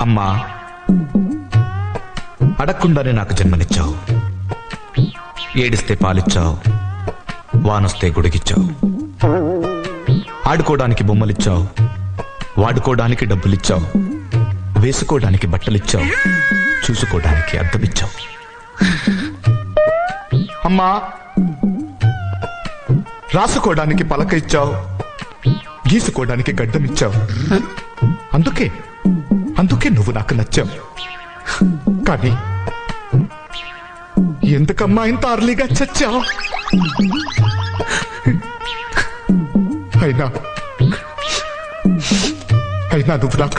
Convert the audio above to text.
అమ్మా, అడగకుండానే నాకు జన్మనిచ్చావు. ఏడిస్తే పాలిచ్చావు, వానొస్తే గుడిగిచ్చావు. ఆడుకోవడానికి బొమ్మలిచ్చావు, వాడుకోవడానికి డబ్బులిచ్చావు. వేసుకోవడానికి బట్టలిచ్చావు, చూసుకోవడానికి అద్దమిచ్చావు. అమ్మా, రాసుకోవడానికి పలక ఇచ్చావు, గీసుకోవడానికి గడ్డమిచ్చావు. అందుకే నువ్వు నాకు నచ్చావు. కానీ ఎందుకమ్మా ఇంత అర్లీగా చచ్చావు? అయినా నువ్వు నాకు